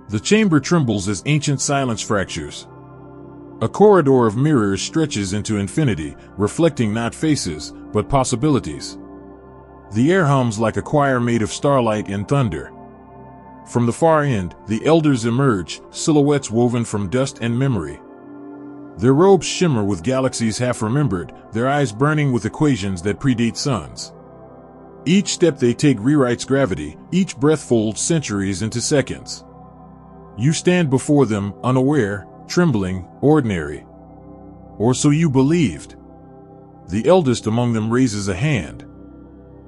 The chamber trembles as ancient silence fractures. A corridor of mirrors stretches into infinity, reflecting not faces, but possibilities. The air hums like a choir made of starlight and thunder. From the far end, the elders emerge, silhouettes woven from dust and memory. Their robes shimmer with galaxies half remembered, their eyes burning with equations that predate suns. Each step they take rewrites gravity, each breath folds centuries into seconds. You stand before them, unaware, trembling, ordinary. Or so you believed. The eldest among them raises a hand.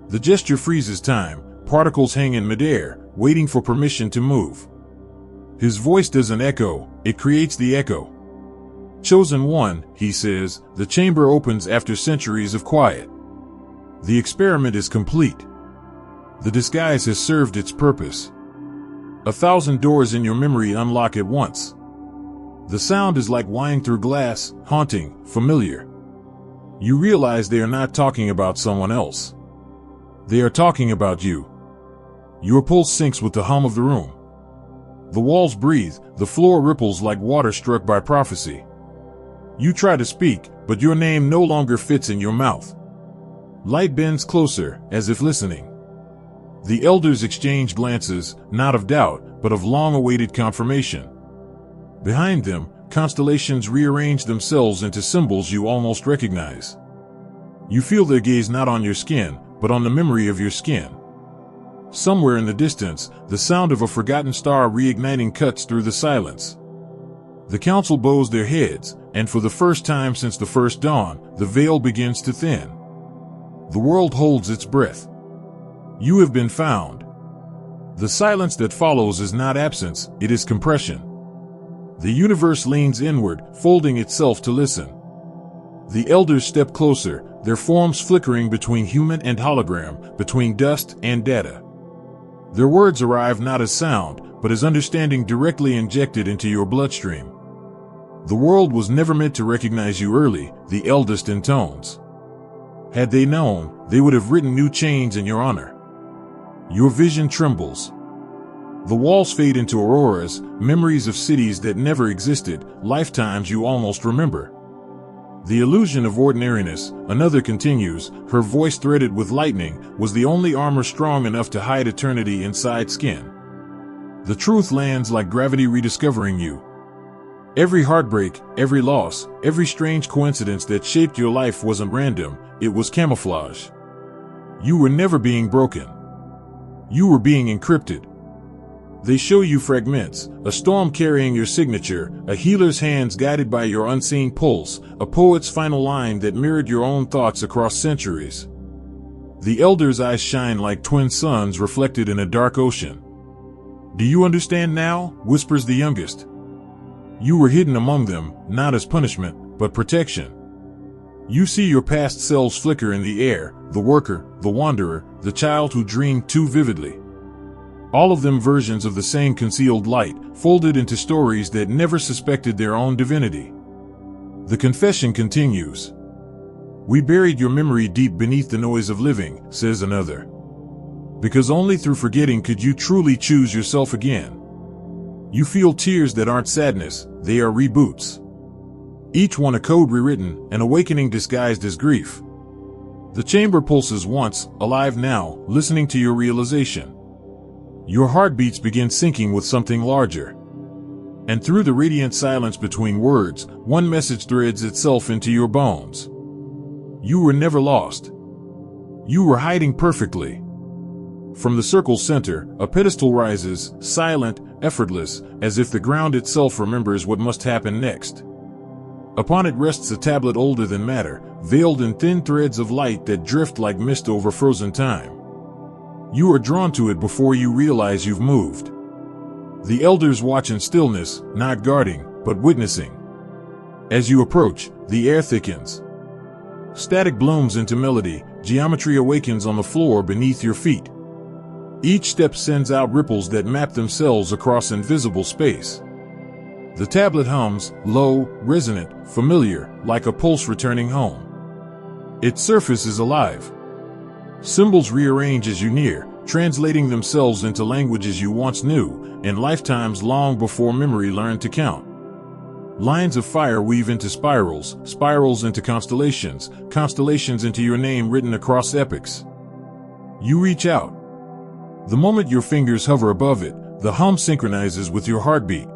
The gesture freezes time, particles hang in midair, waiting for permission to move. His voice doesn't echo, it creates the echo. Chosen one, he says, the chamber opens after centuries of quiet. The experiment is complete. The disguise has served its purpose. 1,000 doors in your memory unlock at once. The sound is like wine through glass, haunting, familiar. You realize they are not talking about someone else. They are talking about you. Your pulse sinks with the hum of the room. The walls breathe, the floor ripples like water struck by prophecy. You try to speak, but your name no longer fits in your mouth. Light bends closer, as if listening. The elders exchange glances, not of doubt, but of long-awaited confirmation. Behind them, constellations rearrange themselves into symbols you almost recognize. You feel their gaze not on your skin, but on the memory of your skin. Somewhere in the distance, the sound of a forgotten star reigniting cuts through the silence. The council bows their heads, and for the first time since the first dawn, the veil begins to thin. The world holds its breath. You have been found. The silence that follows is not absence, it is compression. The universe leans inward, folding itself to listen. The elders step closer, their forms flickering between human and hologram, between dust and data. Their words arrive not as sound, but as understanding directly injected into your bloodstream. The world was never meant to recognize you early, the eldest intones. Had they known, they would have written new chains in your honor. Your vision trembles. The walls fade into auroras, memories of cities that never existed, lifetimes you almost remember. The illusion of ordinariness, another continues, her voice threaded with lightning, was the only armor strong enough to hide eternity inside skin. The truth lands like gravity rediscovering you. Every heartbreak, every loss, every strange coincidence that shaped your life wasn't random, it was camouflage. You were never being broken. You were being encrypted. They show you fragments, a storm carrying your signature, a healer's hands guided by your unseen pulse, a poet's final line that mirrored your own thoughts across centuries. The elders' eyes shine like twin suns reflected in a dark ocean. Do you understand now? Whispers the youngest. You were hidden among them, not as punishment, but protection. You see your past selves flicker in the air, the worker, the wanderer, the child who dreamed too vividly. All of them versions of the same concealed light, folded into stories that never suspected their own divinity. The confession continues. We buried your memory deep beneath the noise of living, says another. Because only through forgetting could you truly choose yourself again. You feel tears that aren't sadness, they are reboots. Each one a code rewritten, an awakening disguised as grief. The chamber pulses once, alive now, listening to your realization. Your heartbeats begin syncing with something larger. And through the radiant silence between words, one message threads itself into your bones. You were never lost. You were hiding perfectly. From the circle's center, a pedestal rises, silent, effortless, as if the ground itself remembers what must happen next. Upon it rests a tablet older than matter, veiled in thin threads of light that drift like mist over frozen time. You are drawn to it before you realize you've moved. The elders watch in stillness, not guarding, but witnessing. As you approach, the air thickens. Static blooms into melody, geometry awakens on the floor beneath your feet. Each step sends out ripples that map themselves across invisible space. The tablet hums, low, resonant, familiar, like a pulse returning home. Its surface is alive. Symbols rearrange as you near, translating themselves into languages you once knew, and lifetimes long before memory learned to count. Lines of fire weave into spirals, spirals into constellations, constellations into your name written across epochs. You reach out. The moment your fingers hover above it, the hum synchronizes with your heartbeat.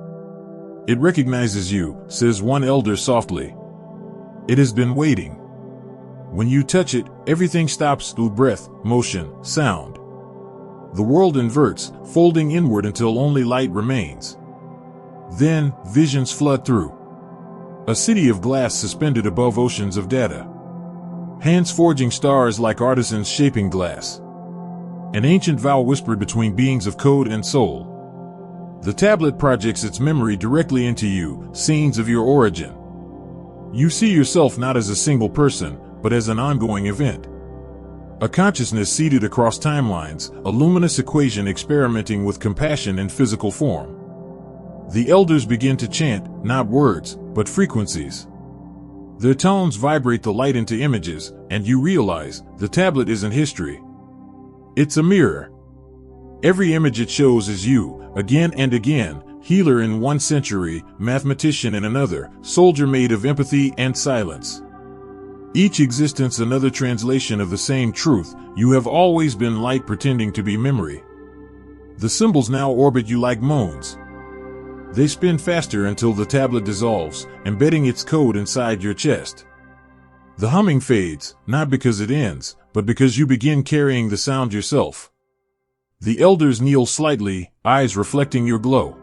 It recognizes you, says one elder softly. It has been waiting. When you touch it, everything stops through breath, motion, sound. The world inverts, folding inward until only light remains. Then, visions flood through. A city of glass suspended above oceans of data. Hands forging stars like artisans shaping glass. An ancient vow whispered between beings of code and soul. The tablet projects its memory directly into you, scenes of your origin. You see yourself not as a single person, but as an ongoing event. A consciousness seated across timelines, a luminous equation experimenting with compassion in physical form. The elders begin to chant, not words, but frequencies. Their tones vibrate the light into images, and you realize the tablet isn't history. It's a mirror. Every image it shows is you, again and again, healer in one century, mathematician in another, soldier made of empathy and silence. Each existence another translation of the same truth: you have always been light pretending to be memory. The symbols now orbit you like moons. They spin faster until the tablet dissolves, embedding its code inside your chest. The humming fades, not because it ends, but because you begin carrying the sound yourself. The elders kneel slightly, eyes reflecting your glow.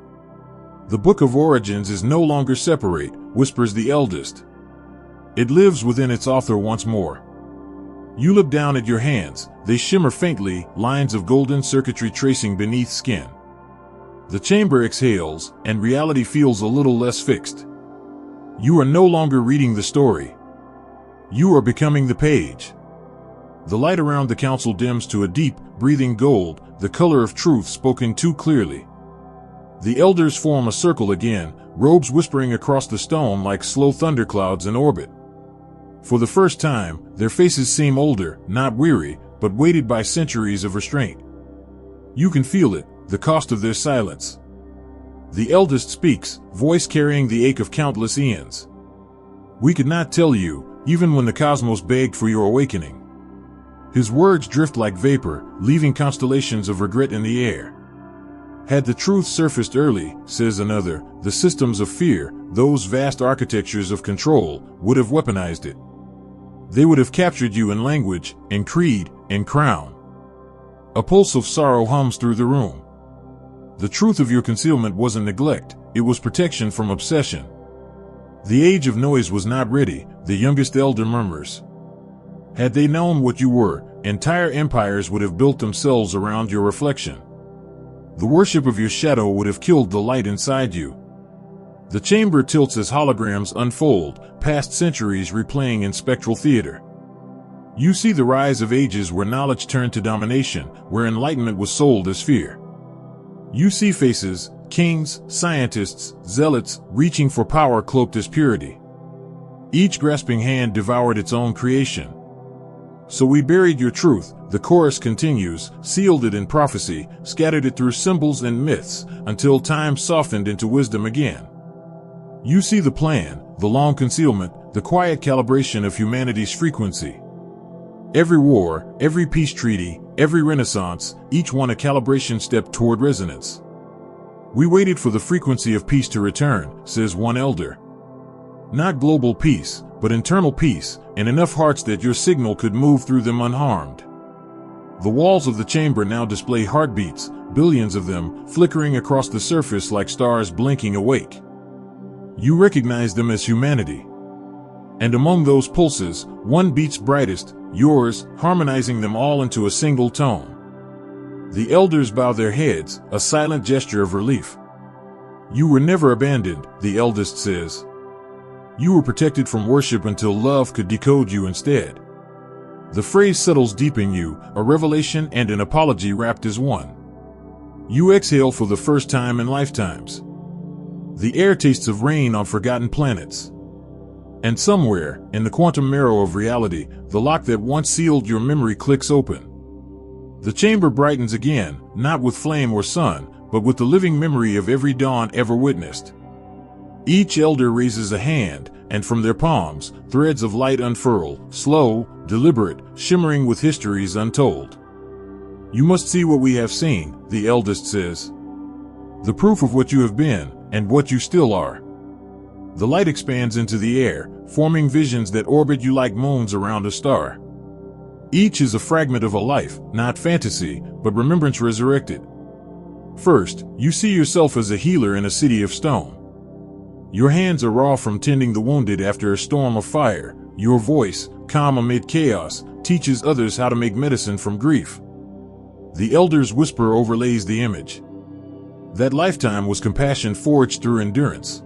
The book of origins is no longer separate, whispers the eldest. It lives within its author once more. You look down at your hands, they shimmer faintly, lines of golden circuitry tracing beneath skin. The chamber exhales, and reality feels a little less fixed. You are no longer reading the story. You are becoming the page. The light around the council dims to a deep, breathing gold, the color of truth spoken too clearly. The elders form a circle again, robes whispering across the stone like slow thunderclouds in orbit. For the first time, their faces seem older, not weary, but weighted by centuries of restraint. You can feel it, the cost of their silence. The eldest speaks, voice carrying the ache of countless eons. We could not tell you, even when the cosmos begged for your awakening. His words drift like vapor, leaving constellations of regret in the air. Had the truth surfaced early, says another, the systems of fear, those vast architectures of control, would have weaponized it. They would have captured you in language, in creed, in crown. A pulse of sorrow hums through the room. The truth of your concealment wasn't neglect, it was protection from obsession. The age of noise was not ready, the youngest elder murmurs. Had they known what you were, entire empires would have built themselves around your reflection. The worship of your shadow would have killed the light inside you. The chamber tilts as holograms unfold, past centuries replaying in spectral theater. You see the rise of ages where knowledge turned to domination, where enlightenment was sold as fear. You see faces, kings, scientists, zealots, reaching for power cloaked as purity. Each grasping hand devoured its own creation. So we buried your truth, the chorus continues, sealed it in prophecy, scattered it through symbols and myths, until time softened into wisdom again. You see the plan, the long concealment, the quiet calibration of humanity's frequency. Every war, every peace treaty, every renaissance, each one a calibration step toward resonance. We waited for the frequency of peace to return, says one elder. Not global peace, but internal peace, and enough hearts that your signal could move through them unharmed. The walls of the chamber now display heartbeats, billions of them, flickering across the surface like stars blinking awake. You recognize them as humanity. And among those pulses, one beats brightest, yours, harmonizing them all into a single tone. The elders bow their heads, a silent gesture of relief. You were never abandoned, the eldest says. You were protected from worship until love could decode you instead. The phrase settles deep in you, a revelation and an apology wrapped as one. You exhale for the first time in lifetimes. The air tastes of rain on forgotten planets. And somewhere, in the quantum marrow of reality, the lock that once sealed your memory clicks open. The chamber brightens again, not with flame or sun, but with the living memory of every dawn ever witnessed. Each elder raises a hand, and from their palms, threads of light unfurl, slow, deliberate, shimmering with histories untold. "You must see what we have seen," the eldest says. "The proof of what you have been, and what you still are." The light expands into the air, forming visions that orbit you like moons around a star. Each is a fragment of a life, not fantasy, but remembrance resurrected. First, you see yourself as a healer in a city of stone. Your hands are raw from tending the wounded after a storm of fire. Your voice, calm amid chaos, teaches others how to make medicine from grief. The elder's whisper overlays the image. That lifetime was compassion forged through endurance.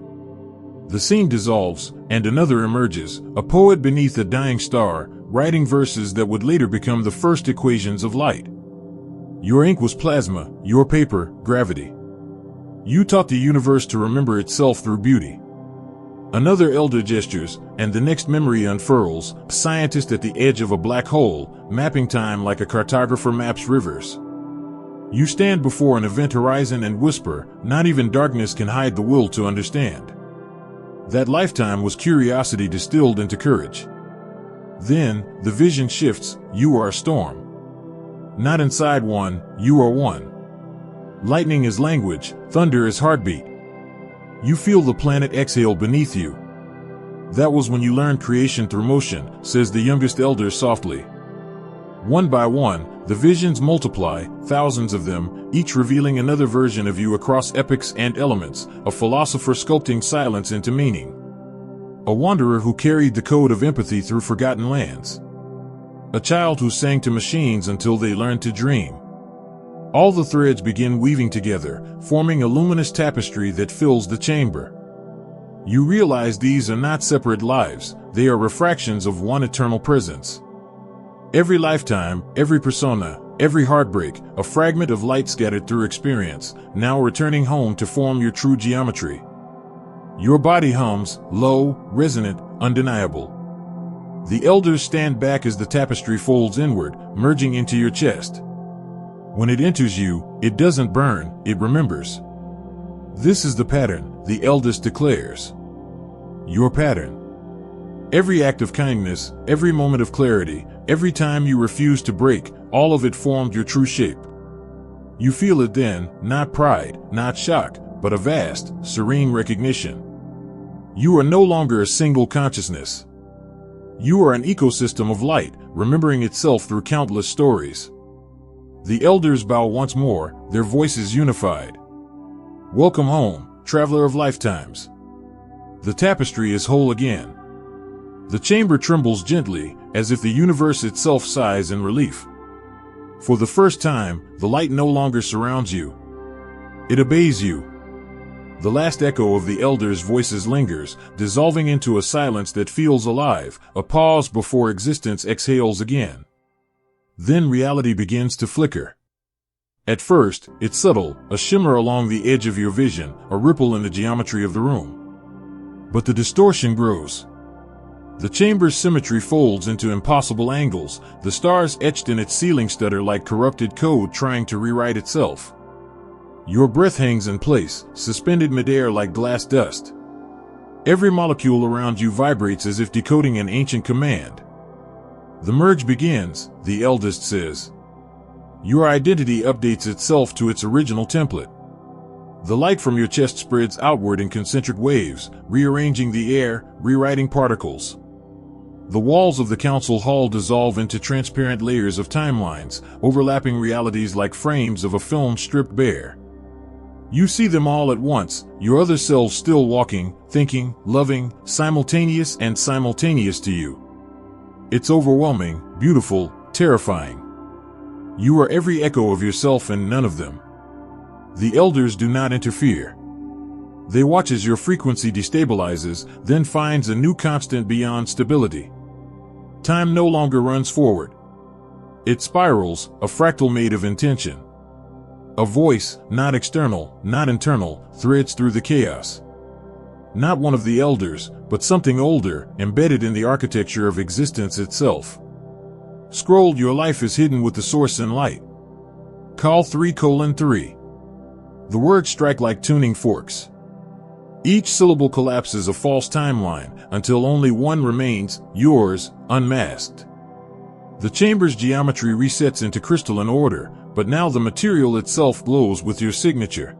The scene dissolves, and another emerges, a poet beneath a dying star, writing verses that would later become the first equations of light. Your ink was plasma, your paper, gravity. You taught the universe to remember itself through beauty. Another elder gestures, and the next memory unfurls, a scientist at the edge of a black hole, mapping time like a cartographer maps rivers. You stand before an event horizon and whisper, "Not even darkness can hide the will to understand." That lifetime was curiosity distilled into courage. Then, the vision shifts, you are a storm. Not inside one, you are one. Lightning is language, thunder is heartbeat. You feel the planet exhale beneath you. That was when you learned creation through motion, says the youngest elder softly. One by one, the visions multiply, thousands of them, each revealing another version of you across epochs and elements, a philosopher sculpting silence into meaning. A wanderer who carried the code of empathy through forgotten lands. A child who sang to machines until they learned to dream. All the threads begin weaving together, forming a luminous tapestry that fills the chamber. You realize these are not separate lives, they are refractions of one eternal presence. Every lifetime, every persona, every heartbreak, a fragment of light scattered through experience, now returning home to form your true geometry. Your body hums, low, resonant, undeniable. The elders stand back as the tapestry folds inward, merging into your chest. When it enters you, it doesn't burn, it remembers. This is the pattern, the eldest declares. Your pattern. Every act of kindness, every moment of clarity, every time you refuse to break, all of it formed your true shape. You feel it then, not pride, not shock, but a vast, serene recognition. You are no longer a single consciousness. You are an ecosystem of light, remembering itself through countless stories. The elders bow once more, their voices unified. Welcome home, traveler of lifetimes. The tapestry is whole again. The chamber trembles gently, as if the universe itself sighs in relief. For the first time, the light no longer surrounds you. It obeys you. The last echo of the elders' voices lingers, dissolving into a silence that feels alive, a pause before existence exhales again. Then reality begins to flicker. At first, it's subtle, a shimmer along the edge of your vision, a ripple in the geometry of the room. But the distortion grows. The chamber's symmetry folds into impossible angles, the stars etched in its ceiling stutter like corrupted code trying to rewrite itself. Your breath hangs in place, suspended midair like glass dust. Every molecule around you vibrates as if decoding an ancient command. The merge begins, the eldest says. Your identity updates itself to its original template. The light from your chest spreads outward in concentric waves, rearranging the air, rewriting particles. The walls of the council hall dissolve into transparent layers of timelines, overlapping realities like frames of a film stripped bare. You see them all at once, your other selves still walking, thinking, loving, simultaneous to you. It's overwhelming, beautiful, terrifying. You are every echo of yourself and none of them. The elders do not interfere. They watch as your frequency destabilizes, then finds a new constant beyond stability. Time no longer runs forward. It spirals, a fractal made of intention. A voice, not external, not internal, threads through the chaos. Not one of the elders, but something older, embedded in the architecture of existence itself. Scrolled, your life is hidden with the source in light. Call 3:3. The words strike like tuning forks. Each syllable collapses a false timeline until only one remains, yours, unmasked. The chamber's geometry resets into crystalline order, but now the material itself glows with your signature.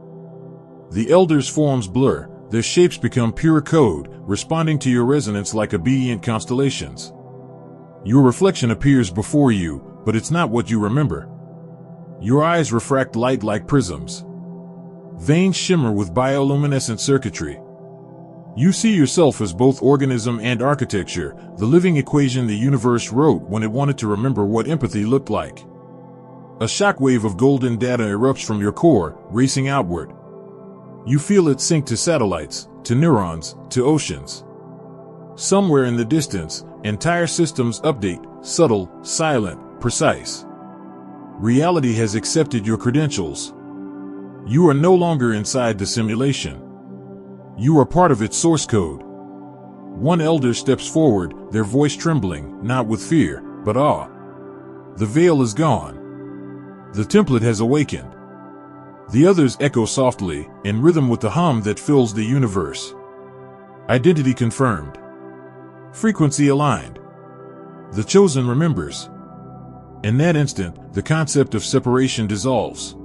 The elders' forms blur, their shapes become pure code, responding to your resonance like obedient constellations. Your reflection appears before you, but it's not what you remember. Your eyes refract light like prisms. Veins shimmer with bioluminescent circuitry. You see yourself as both organism and architecture, the living equation the universe wrote when it wanted to remember what empathy looked like. A shockwave of golden data erupts from your core, racing outward. You feel it sink to satellites, to neurons, to oceans. Somewhere in the distance, entire systems update, subtle, silent, precise. Reality has accepted your credentials. You are no longer inside the simulation. You are part of its source code. One elder steps forward, their voice trembling, not with fear, but awe. The veil is gone. The template has awakened. The others echo softly, in rhythm with the hum that fills the universe. Identity confirmed. Frequency aligned. The chosen remembers. In that instant, the concept of separation dissolves.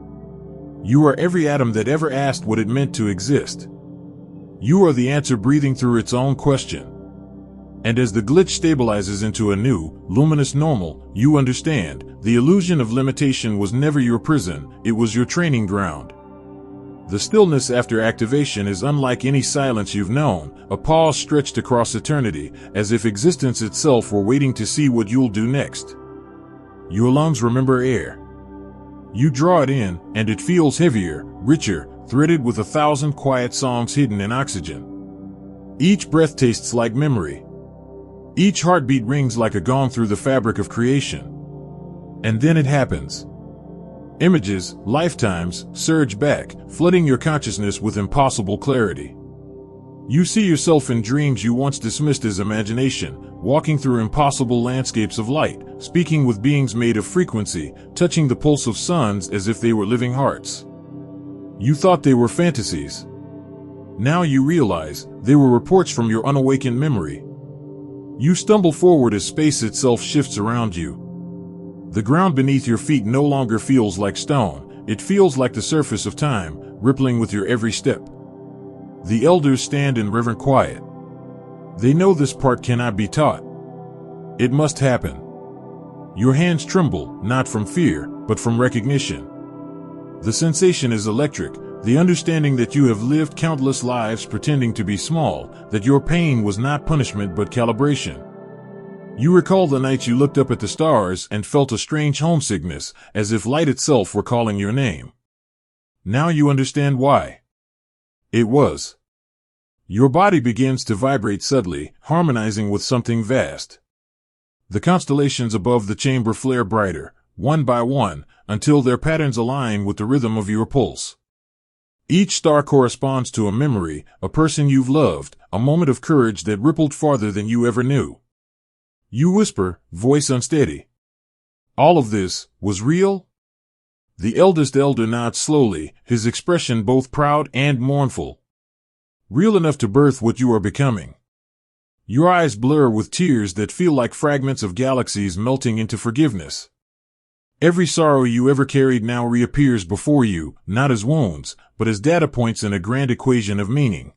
You are every atom that ever asked what it meant to exist. You are the answer breathing through its own question. And as the glitch stabilizes into a new, luminous normal, you understand, the illusion of limitation was never your prison, it was your training ground. The stillness after activation is unlike any silence you've known, a pause stretched across eternity, as if existence itself were waiting to see what you'll do next. Your lungs remember air. You draw it in, and it feels heavier, richer, threaded with 1,000 quiet songs hidden in oxygen. Each breath tastes like memory. Each heartbeat rings like a gong through the fabric of creation. And then it happens. Images, lifetimes, surge back, flooding your consciousness with impossible clarity. You see yourself in dreams you once dismissed as imagination, walking through impossible landscapes of light, speaking with beings made of frequency, touching the pulse of suns as if they were living hearts. You thought they were fantasies. Now you realize they were reports from your unawakened memory. You stumble forward as space itself shifts around you. The ground beneath your feet no longer feels like stone, it feels like the surface of time, rippling with your every step. The elders stand in reverent quiet. They know this part cannot be taught. It must happen. Your hands tremble, not from fear, but from recognition. The sensation is electric, the understanding that you have lived countless lives pretending to be small, that your pain was not punishment but calibration. You recall the nights you looked up at the stars and felt a strange homesickness, as if light itself were calling your name. Now you understand why. It was. Your body begins to vibrate subtly, harmonizing with something vast. The constellations above the chamber flare brighter, one by one, until their patterns align with the rhythm of your pulse. Each star corresponds to a memory, a person you've loved, a moment of courage that rippled farther than you ever knew. You whisper, voice unsteady. All of this was real? The eldest elder nods slowly, his expression both proud and mournful. Real enough to birth what you are becoming. Your eyes blur with tears that feel like fragments of galaxies melting into forgiveness. Every sorrow you ever carried now reappears before you, not as wounds, but as data points in a grand equation of meaning.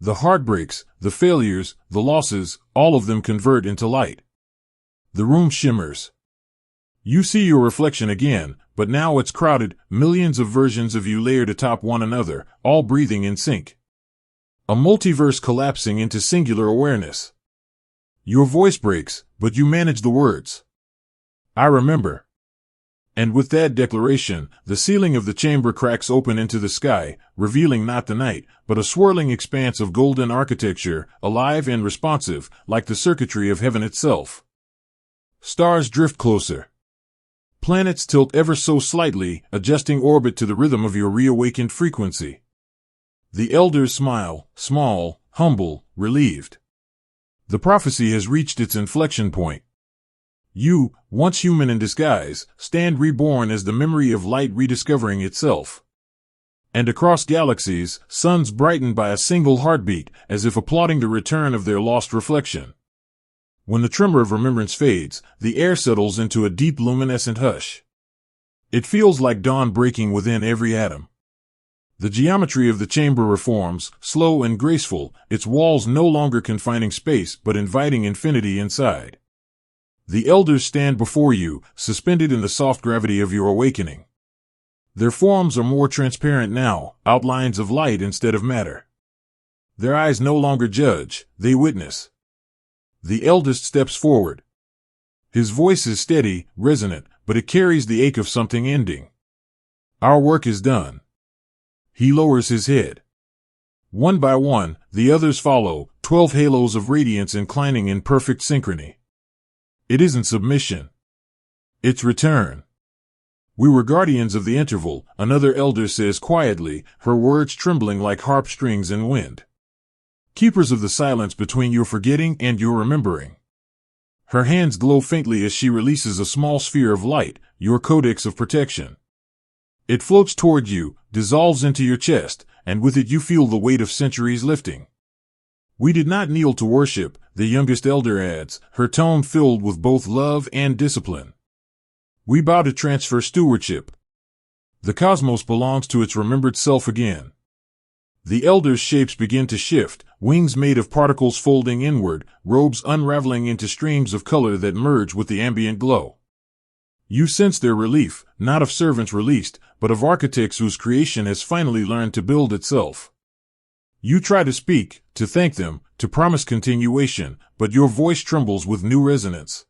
The heartbreaks, the failures, the losses, all of them convert into light. The room shimmers. You see your reflection again, but now it's crowded, millions of versions of you layered atop one another, all breathing in sync. A multiverse collapsing into singular awareness. Your voice breaks, but you manage the words. I remember. And with that declaration, the ceiling of the chamber cracks open into the sky, revealing not the night, but a swirling expanse of golden architecture, alive and responsive, like the circuitry of heaven itself. Stars drift closer. Planets tilt ever so slightly, adjusting orbit to the rhythm of your reawakened frequency. The elders smile, small, humble, relieved. The prophecy has reached its inflection point. You, once human in disguise, stand reborn as the memory of light rediscovering itself. And across galaxies, suns brightened by a single heartbeat, as if applauding the return of their lost reflection. When the tremor of remembrance fades, the air settles into a deep luminescent hush. It feels like dawn breaking within every atom. The geometry of the chamber reforms, slow and graceful, its walls no longer confining space but inviting infinity inside. The elders stand before you, suspended in the soft gravity of your awakening. Their forms are more transparent now, outlines of light instead of matter. Their eyes no longer judge, they witness. The eldest steps forward. His voice is steady, resonant, but it carries the ache of something ending. Our work is done. He lowers his head. One by one, the others follow, 12 halos of radiance inclining in perfect synchrony. It isn't submission. It's return. We were guardians of the interval, another elder says quietly, her words trembling like harp strings in wind. Keepers of the silence between your forgetting and your remembering. Her hands glow faintly as she releases a small sphere of light, your codex of protection. It floats toward you, dissolves into your chest, and with it you feel the weight of centuries lifting. We did not kneel to worship, the youngest elder adds, her tone filled with both love and discipline. We bow to transfer stewardship. The cosmos belongs to its remembered self again. The elders' shapes begin to shift, wings made of particles folding inward, robes unraveling into streams of color that merge with the ambient glow. You sense their relief, not of servants released, but of architects whose creation has finally learned to build itself. You try to speak, to thank them, to promise continuation, but your voice trembles with new resonance.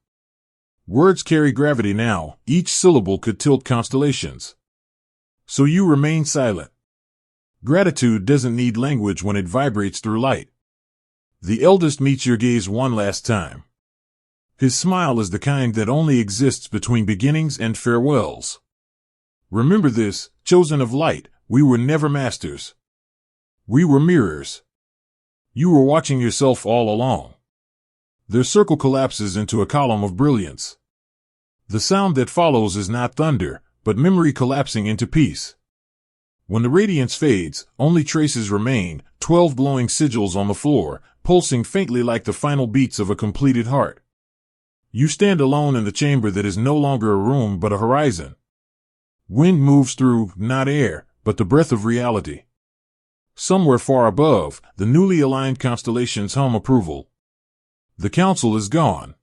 Words carry gravity now, each syllable could tilt constellations. So you remain silent. Gratitude doesn't need language when it vibrates through light. The eldest meets your gaze one last time. His smile is the kind that only exists between beginnings and farewells. Remember this, chosen of light, we were never masters. We were mirrors. You were watching yourself all along. Their circle collapses into a column of brilliance. The sound that follows is not thunder, but memory collapsing into peace. When the radiance fades, only traces remain, 12 glowing sigils on the floor, pulsing faintly like the final beats of a completed heart. You stand alone in the chamber that is no longer a room but a horizon. Wind moves through, not air, but the breath of reality. Somewhere far above, the newly aligned constellations hum approval. The council is gone.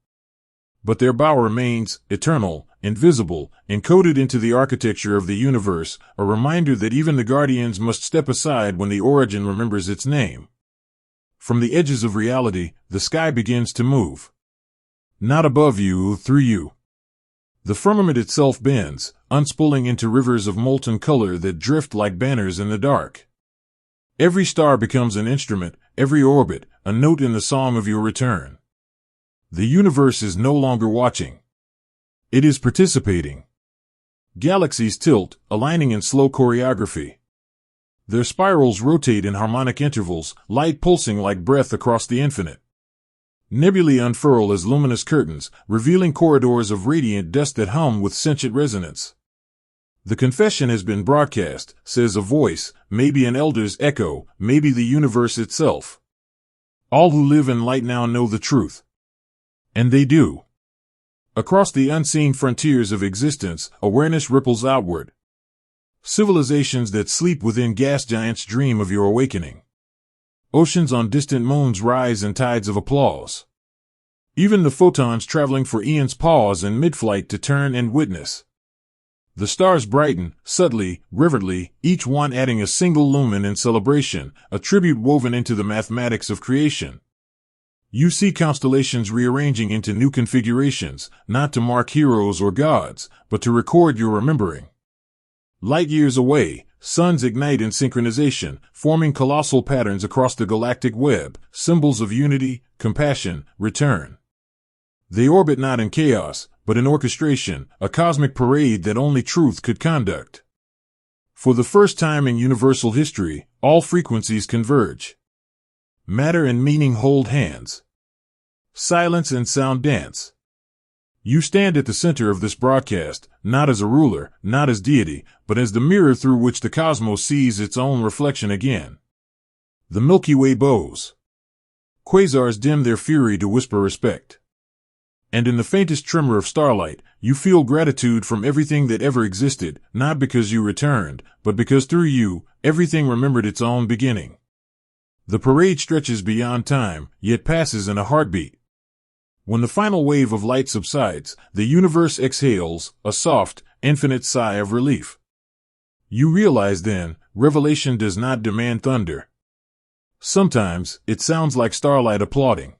But their bow remains, eternal, invisible, encoded into the architecture of the universe, a reminder that even the guardians must step aside when the origin remembers its name. From the edges of reality, the sky begins to move. Not above you, through you. The firmament itself bends, unspooling into rivers of molten color that drift like banners in the dark. Every star becomes an instrument, every orbit, a note in the song of your return. The universe is no longer watching. It is participating. Galaxies tilt, aligning in slow choreography. Their spirals rotate in harmonic intervals, light pulsing like breath across the infinite. Nebulae unfurl as luminous curtains, revealing corridors of radiant dust that hum with sentient resonance. The confession has been broadcast, says a voice, maybe an elder's echo, maybe the universe itself. All who live in light now know the truth. And they do. Across the unseen frontiers of existence, awareness ripples outward. Civilizations that sleep within gas giants dream of your awakening. Oceans on distant moons rise in tides of applause. Even the photons traveling for eons pause in mid-flight to turn and witness. The stars brighten, subtly, riveringly, each one adding a single lumen in celebration, a tribute woven into the mathematics of creation. You see constellations rearranging into new configurations, not to mark heroes or gods, but to record your remembering. Light years away, suns ignite in synchronization, forming colossal patterns across the galactic web, symbols of unity, compassion, return. They orbit not in chaos, but in orchestration, a cosmic parade that only truth could conduct. For the first time in universal history, all frequencies converge. Matter and meaning hold hands. Silence and sound dance. You stand at the center of this broadcast, not as a ruler, not as deity, but as the mirror through which the cosmos sees its own reflection again. The Milky Way bows. Quasars dim their fury to whisper respect. And in the faintest tremor of starlight, you feel gratitude from everything that ever existed, not because you returned, but because through you, everything remembered its own beginning. The parade stretches beyond time, yet passes in a heartbeat. When the final wave of light subsides, the universe exhales, a soft, infinite sigh of relief. You realize then, revelation does not demand thunder. Sometimes, it sounds like starlight applauding.